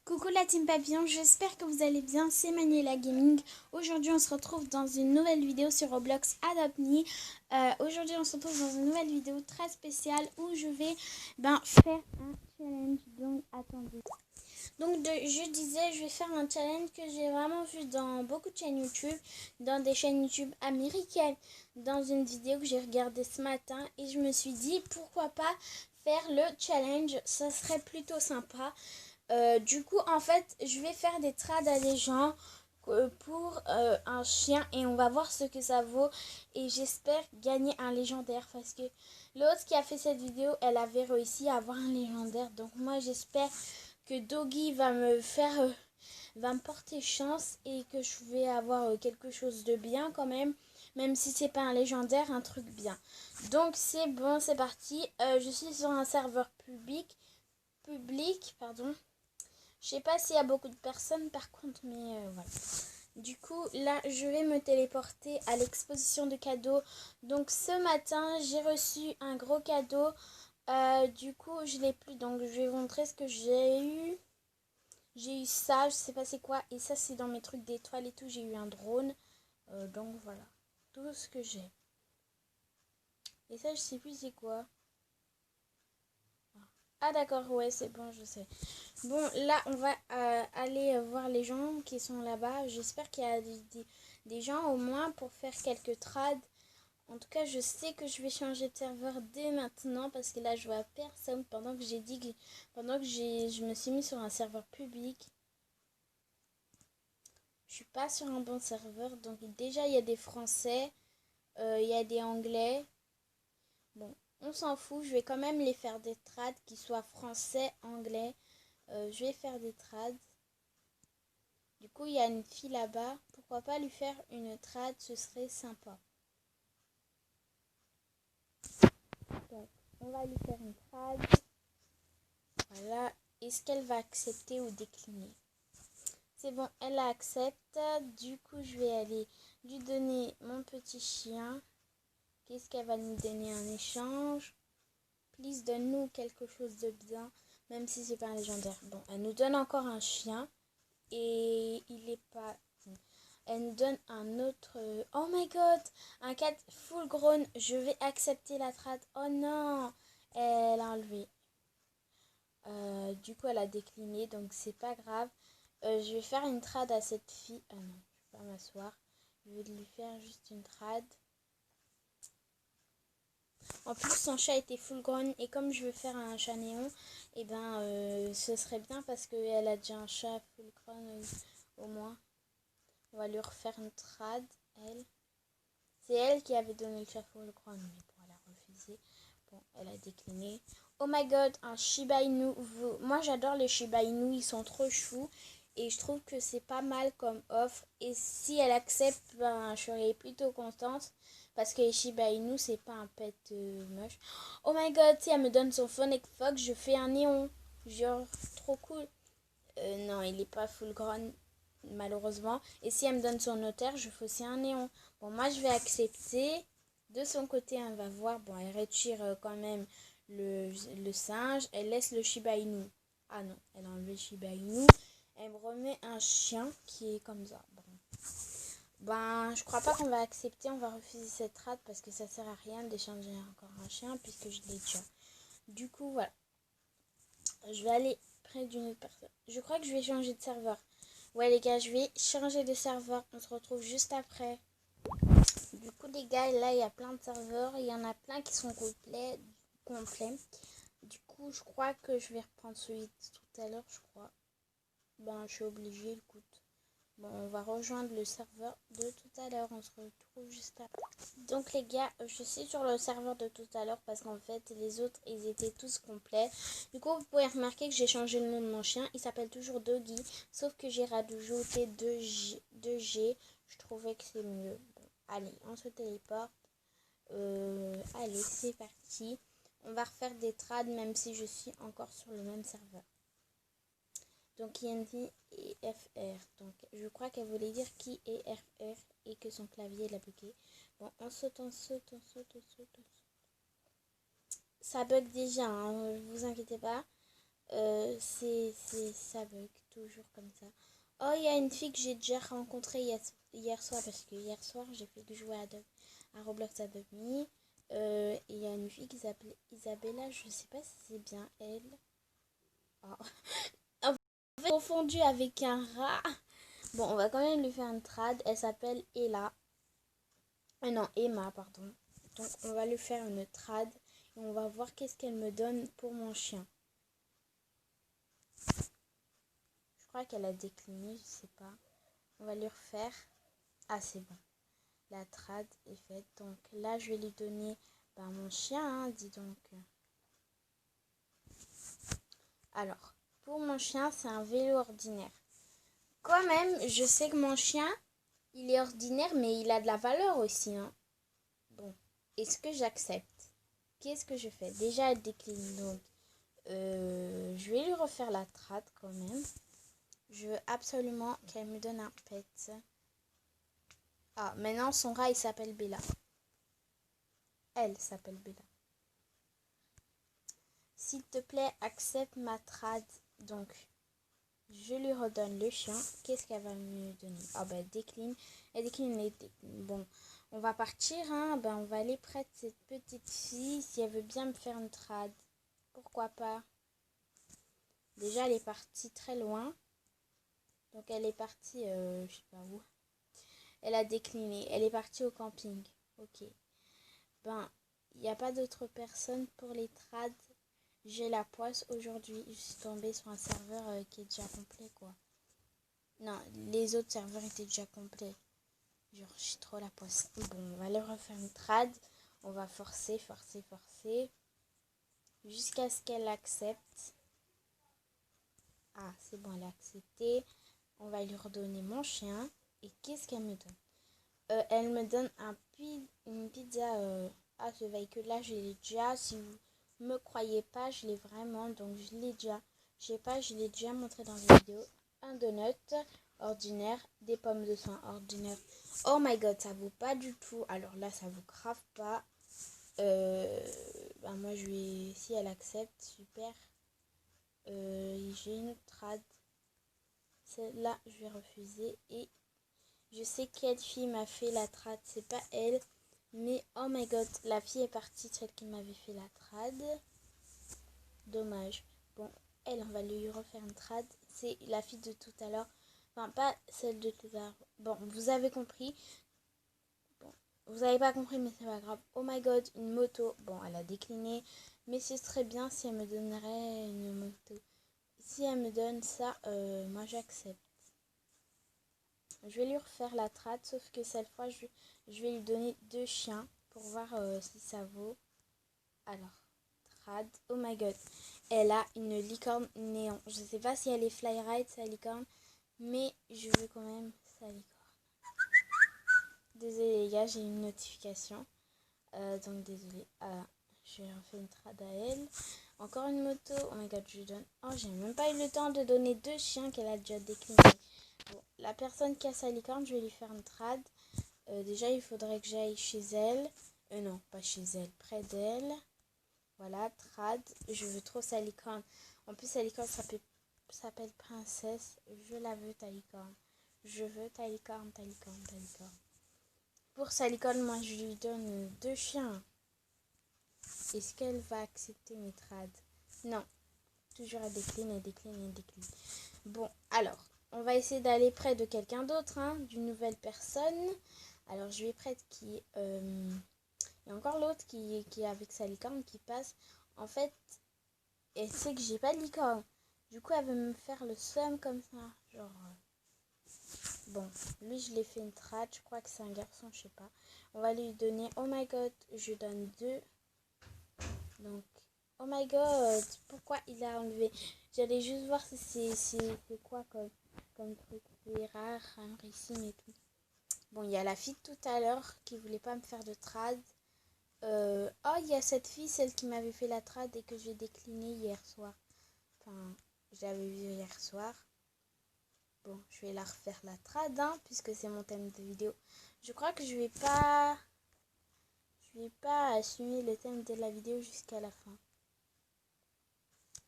Coucou la team papillon, j'espère que vous allez bien, c'est Manuela Gaming. Aujourd'hui on se retrouve dans une nouvelle vidéo sur Roblox Adopt Me. Aujourd'hui on se retrouve dans une nouvelle vidéo très spéciale où je vais faire un challenge, donc attendez. Je disais, je vais faire un challenge que j'ai vraiment vu dans beaucoup de chaînes YouTube, dans des chaînes YouTube américaines, dans une vidéo que j'ai regardée ce matin et je me suis dit pourquoi pas faire le challenge, ça serait plutôt sympa. Du coup, en fait, je vais faire des trades à des gens pour un chien et on va voir ce que ça vaut. Et j'espère gagner un légendaire parce que l'autre qui a fait cette vidéo, elle avait réussi à avoir un légendaire. Donc moi, j'espère que Doggy va va me porter chance et que je vais avoir quelque chose de bien quand même. Même si c'est pas un légendaire, un truc bien. Donc c'est bon, c'est parti. Je suis sur un serveur public, pardon. Je sais pas s'il y a beaucoup de personnes par contre, mais voilà. Du coup, là, je vais me téléporter à l'exposition de cadeaux. Donc, ce matin, j'ai reçu un gros cadeau. Du coup, je l'ai plus. Donc, je vais vous montrer ce que j'ai eu. J'ai eu ça, je sais pas c'est quoi. Et ça, c'est dans mes trucs d'étoiles et tout. J'ai eu un drone. Donc, voilà. Tout ce que j'ai. Et ça, je sais plus c'est quoi. Ah d'accord, ouais, c'est bon, je sais. Bon, là, on va aller voir les gens qui sont là-bas. J'espère qu'il y a des gens au moins pour faire quelques trades. En tout cas, je sais que je vais changer de serveur dès maintenant parce que là, je vois personne pendant que je me suis mis sur un serveur public. Je suis pas sur un bon serveur, donc déjà, il y a des Français, il y a des Anglais. Bon, on s'en fout, je vais quand même les faire des trades qui soient français, anglais. Je vais faire des trades. Du coup, il y a une fille là-bas. Pourquoi pas lui faire une trade, ce serait sympa. Donc, on va lui faire une trade. Voilà. Est-ce qu'elle va accepter ou décliner? C'est bon, elle accepte. Du coup, je vais aller lui donner mon petit chien. Qu'est-ce qu'elle va nous donner en échange? Please, donne-nous quelque chose de bien, même si c'est pas un légendaire. Bon, elle nous donne encore un chien. Et il est pas... Elle nous donne un autre... Oh my god! Un 4 full grown. Je vais accepter la trade. Oh non! Elle a enlevé. Du coup, elle a décliné. Donc, c'est pas grave. Je vais faire une trade à cette fille. Ah non, je vais pas m'asseoir. Je vais lui faire juste une trade. En plus, son chat était full grown. Et comme je veux faire un chat néon, et ce serait bien parce qu'elle a déjà un chat full grown au moins. On va lui refaire une trade, elle. C'est elle qui avait donné le chapeau le crown, mais bon, elle a refusé. Bon, elle a décliné. Oh my god, un Shiba Inu. Moi, j'adore les Shiba Inu, ils sont trop choux. Et je trouve que c'est pas mal comme offre. Et si elle accepte, je serais plutôt contente. Parce que les Shiba Inu, c'est pas un pet moche. Oh my god, si elle me donne son Phonic Fox, je fais un néon. Genre, trop cool. Non, il est pas full grown malheureusement. Et si elle me donne son notaire, je fais aussi un néon. Bon, moi, je vais accepter. De son côté, on va voir. Bon, elle retire quand même le singe. Elle laisse le Shiba Inu. Ah non, elle a enlevé le Shiba Inu. Elle me remet un chien qui est comme ça. Bon. Ben, je crois pas qu'on va accepter. On va refuser cette trade parce que ça sert à rien d'échanger encore un chien puisque je l'ai déjà. Du coup, voilà. Je vais aller près d'une autre personne. Je crois que je vais changer de serveur. Ouais les gars, je vais changer de serveur. On se retrouve juste après. Du coup les gars, là il y a plein de serveurs. Il y en a plein qui sont complets. Du coup je crois que je vais reprendre celui de tout à l'heure, je crois. Ben je suis obligée, écoute. Bon, on va rejoindre le serveur de tout à l'heure. On se retrouve juste après. Donc les gars, je suis sur le serveur de tout à l'heure parce qu'en fait les autres ils étaient tous complets. Du coup vous pouvez remarquer que j'ai changé le nom de mon chien. Il s'appelle toujours Doggy, sauf que j'ai rajouté 2G. Je trouvais que c'est mieux. Bon, allez, on se téléporte. Allez, c'est parti. On va refaire des trades même si je suis encore sur le même serveur. Donc IND et FR. Donc je crois qu'elle voulait dire qui est FR et que son clavier l'a bloqué. Bon, on saute. Ça bug déjà, hein, vous inquiétez pas. ça bug toujours comme ça. Oh, il y a une fille que j'ai déjà rencontrée hier soir, parce que hier soir j'ai fait que jouer à Roblox Adopt Me. Et il y a une fille qui s'appelait Isabella, je sais pas si c'est bien elle. Oh. En fait, confondu avec un rat. Bon, on va quand même lui faire une trad. Elle s'appelle Ella. Non, Emma, pardon. Donc, on va lui faire une trad. Et on va voir qu'est-ce qu'elle me donne pour mon chien. Je crois qu'elle a décliné, je sais pas. On va lui refaire. Ah, c'est bon. La trad est faite. Donc là, je vais lui donner mon chien, hein, dis donc. Alors, pour mon chien, c'est un vélo ordinaire. Quand même, je sais que mon chien, il est ordinaire, mais il a de la valeur aussi, hein. Bon, est-ce que j'accepte? Qu'est-ce que je fais? Déjà, elle décline, donc je vais lui refaire la trad quand même. Je veux absolument qu'elle me donne un pet. Ah, maintenant, son rat, il s'appelle Bella. Elle s'appelle Bella. S'il te plaît, accepte ma trad. Donc, je lui redonne le chien. Qu'est-ce qu'elle va me donner? Ah, ben, décline. Elle décline, elle décline. Bon, on va partir, hein. Ben, on va aller près de cette petite fille. Si elle veut bien me faire une trad. Pourquoi pas? Déjà, elle est partie très loin. Donc, elle est partie, je sais pas où. Elle a décliné. Elle est partie au camping. Ok. Ben, il n'y a pas d'autres personnes pour les trades. J'ai la poisse aujourd'hui. Je suis tombée sur un serveur qui est déjà complet, quoi. Non, les autres serveurs étaient déjà complets. Genre, j'ai trop la poisse. Bon, on va leur refaire une trad. On va forcer, forcer, forcer. Jusqu'à ce qu'elle accepte. Ah, c'est bon, elle a accepté. On va lui redonner mon chien. Et qu'est-ce qu'elle me donne? Elle me donne une pizza à ce véhicule-là. Je l'ai déjà. Si vous me croyez pas, je l'ai vraiment. Donc, je l'ai déjà. Je sais pas, je l'ai déjà montré dans une vidéo. Un donut ordinaire. Des pommes de soin ordinaires. Oh my god, ça vaut pas du tout. Alors là, ça vous grave pas. Moi, je vais... Si elle accepte, super. J'ai une trad. Celle-là, je vais refuser. Et je sais quelle fille m'a fait la trad. C'est pas elle. Mais oh my god, la fille est partie. Celle qui m'avait fait la trad. Dommage. Bon, elle, on va lui refaire une trad. C'est la fille de tout à l'heure. Enfin, pas celle de tout à l'heure. Bon, vous avez compris. Bon, vous avez pas compris, mais c'est pas grave. Oh my god, une moto. Bon, elle a décliné. Mais ce serait bien si elle me donnerait une moto. Si elle me donne ça, moi j'accepte. Je vais lui refaire la trad, sauf que cette fois, je vais lui donner 2 chiens pour voir si ça vaut. Alors, trad. Oh my god. Elle a une licorne néon. Je sais pas si elle est fly ride, sa licorne, mais je veux quand même sa licorne. Désolée les gars, j'ai une notification. Donc désolée. Je vais refaire une trad à elle. Encore une moto. Oh my god, je lui donne. Oh, j'ai même pas eu le temps de donner 2 chiens qu'elle a déjà décliné. Bon, la personne qui a sa licorne, je vais lui faire une trad. Déjà, il faudrait que j'aille chez elle. Non, pas chez elle, près d'elle. Voilà, trad. Je veux trop sa licorne. En plus, sa licorne s'appelle Princesse. Je la veux, ta licorne. Je veux ta licorne, ta licorne, ta licorne. Pour sa licorne, moi, je lui donne 2 chiens. Est-ce qu'elle va accepter mes trades? Non. Toujours elle décline, elle décline, elle décline. Bon, alors, on va essayer d'aller près de quelqu'un d'autre, hein, d'une nouvelle personne. Alors, je vais près de qui il y a encore l'autre qui est avec sa licorne qui passe. En fait, elle sait que j'ai pas de licorne. Du coup, elle veut me faire le seum comme ça. Genre... Bon, lui, je l'ai fait une trad. Je crois que c'est un garçon, je sais pas. On va lui donner... Oh my god, je donne 2. Donc, oh my god, pourquoi il a enlevé? J'allais juste voir si c'est quoi comme truc. C'est rare, rarissime et tout. Bon, il y a la fille de tout à l'heure qui voulait pas me faire de trad. Oh, il y a cette fille, celle qui m'avait fait la trad et que j'ai décliné hier soir. Enfin, j'avais vu hier soir. Bon, je vais la refaire la trad, hein, puisque c'est mon thème de vidéo. Je crois que je vais pas assumer le thème de la vidéo jusqu'à la fin.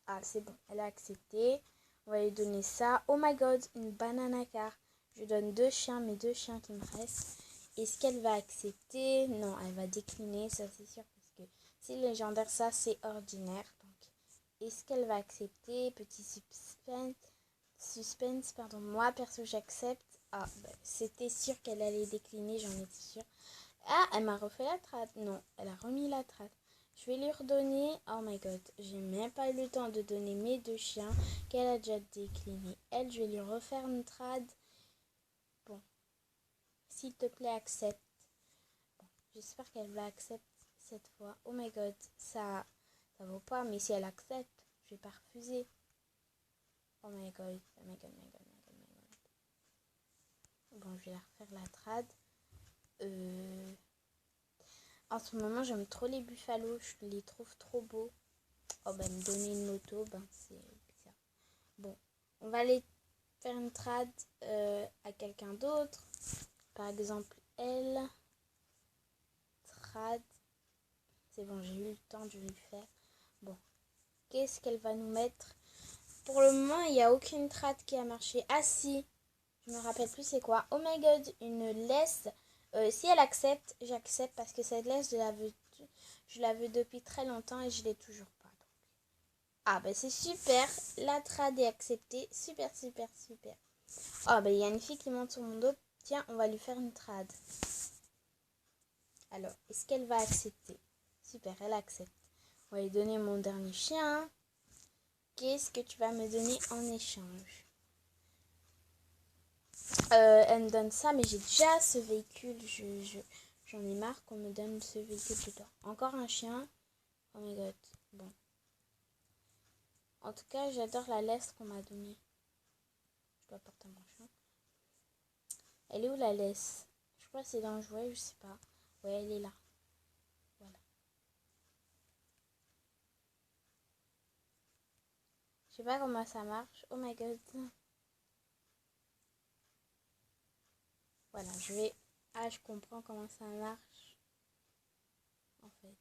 Ah, c'est bon, elle a accepté. On va lui donner ça. Oh my god, une banana car. Je donne 2 chiens, mes 2 chiens qui me restent. Est-ce qu'elle va accepter? Non, elle va décliner, ça c'est sûr. Parce que c'est légendaire, ça c'est ordinaire. Donc, est-ce qu'elle va accepter? Petit suspense. Suspense, pardon. Moi, perso, j'accepte. Ah, bah, c'était sûr qu'elle allait décliner, j'en étais sûre. Ah, elle m'a refait la trad. Non, elle a remis la trad. Je vais lui redonner. Oh my god, j'ai même pas eu le temps de donner mes 2 chiens qu'elle a déjà décliné. Elle, je vais lui refaire une trad. Bon, s'il te plaît, accepte. Bon, j'espère qu'elle va accepter cette fois. Oh my god, ça vaut pas, mais si elle accepte, je vais pas refuser. Oh my god, oh my god, my god, my god, my god. Bon, je vais la refaire la trad. En ce moment, j'aime trop les buffalos, je les trouve trop beaux. Oh, bah, me donner une moto, ben, c'est bizarre. Bon, on va aller faire une trad à quelqu'un d'autre. Par exemple, elle. Trad. C'est bon, j'ai eu le temps de lui faire. Bon, qu'est-ce qu'elle va nous mettre? Pour le moment, il n'y a aucune trad qui a marché. Ah si, je me rappelle plus c'est quoi. Oh my god, une laisse. Si elle accepte, j'accepte parce que cette laisse, je la veux depuis très longtemps et je l'ai toujours pas. Donc. Ah bah c'est super, la trad est acceptée. Super, super, super. Oh bah il y a une fille qui monte sur mon dos. Tiens, on va lui faire une trad. Alors, est-ce qu'elle va accepter? Super, elle accepte. On va lui donner mon dernier chien. Qu'est-ce que tu vas me donner en échange? Elle me donne ça, mais j'ai déjà ce véhicule. J'en ai marre qu'on me donne ce véhicule dedans. Encore un chien. Oh my god. Bon. En tout cas, j'adore la laisse qu'on m'a donnée. Je dois porter mon chien. Elle est où la laisse? Je crois que c'est dans le jouet, je sais pas. Ouais, elle est là. Voilà. Je sais pas comment ça marche. Oh my god. Voilà, je vais... Ah, je comprends comment ça marche. En fait.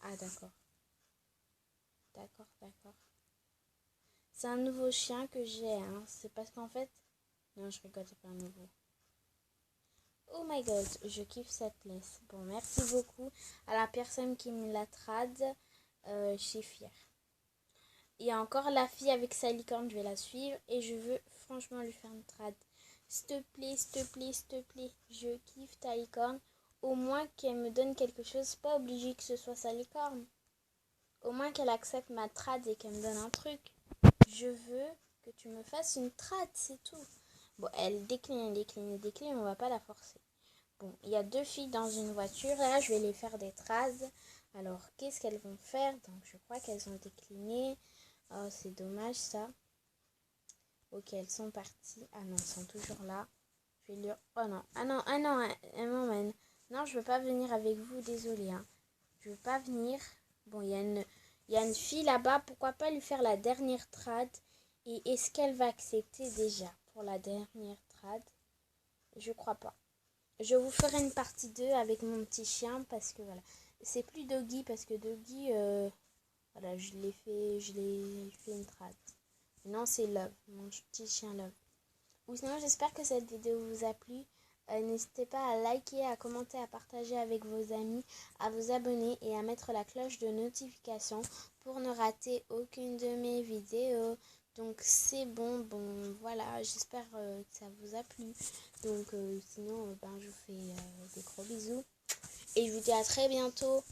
Ah, d'accord. D'accord, d'accord. C'est un nouveau chien que j'ai, hein. C'est parce qu'en fait... Non, je rigole, c'est pas un nouveau. Oh my god, je kiffe cette laisse. Bon, merci beaucoup à la personne qui me l'a trad. Je suis fière. Il y a encore la fille avec sa licorne, je vais la suivre. Et je veux franchement lui faire une trad. S'il te plaît, s'il te plaît, s'il te plaît. Je kiffe ta licorne. Au moins qu'elle me donne quelque chose. Pas obligé que ce soit sa licorne. Au moins qu'elle accepte ma trad et qu'elle me donne un truc. Je veux que tu me fasses une trad, c'est tout. Bon, elle décline, décline, décline, on va pas la forcer. Bon, il y a 2 filles dans une voiture. Là, je vais les faire des traces. Alors, qu'est-ce qu'elles vont faire? Donc, je crois qu'elles ont décliné. Oh, c'est dommage, ça. Ok, elles sont parties. Ah non, elles sont toujours là. Je vais leur... Oh non, ah non, ah non, elles m'emmènent. Non, je veux pas venir avec vous, désolée. Hein. Je veux pas venir. Bon, il y a une fille là-bas. Pourquoi pas lui faire la dernière trad? Et est-ce qu'elle va accepter déjà pour la dernière trad? Je crois pas. Je vous ferai une partie 2 avec mon petit chien parce que voilà. C'est plus Doggy parce que Doggy, voilà, je l'ai fait une trad. Non, c'est Love, mon petit chien Love. Ou sinon, j'espère que cette vidéo vous a plu. N'hésitez pas à liker, à commenter, à partager avec vos amis, à vous abonner et à mettre la cloche de notification pour ne rater aucune de mes vidéos. Donc c'est bon, voilà, j'espère que ça vous a plu. Donc sinon, ben, je vous fais des gros bisous et je vous dis à très bientôt.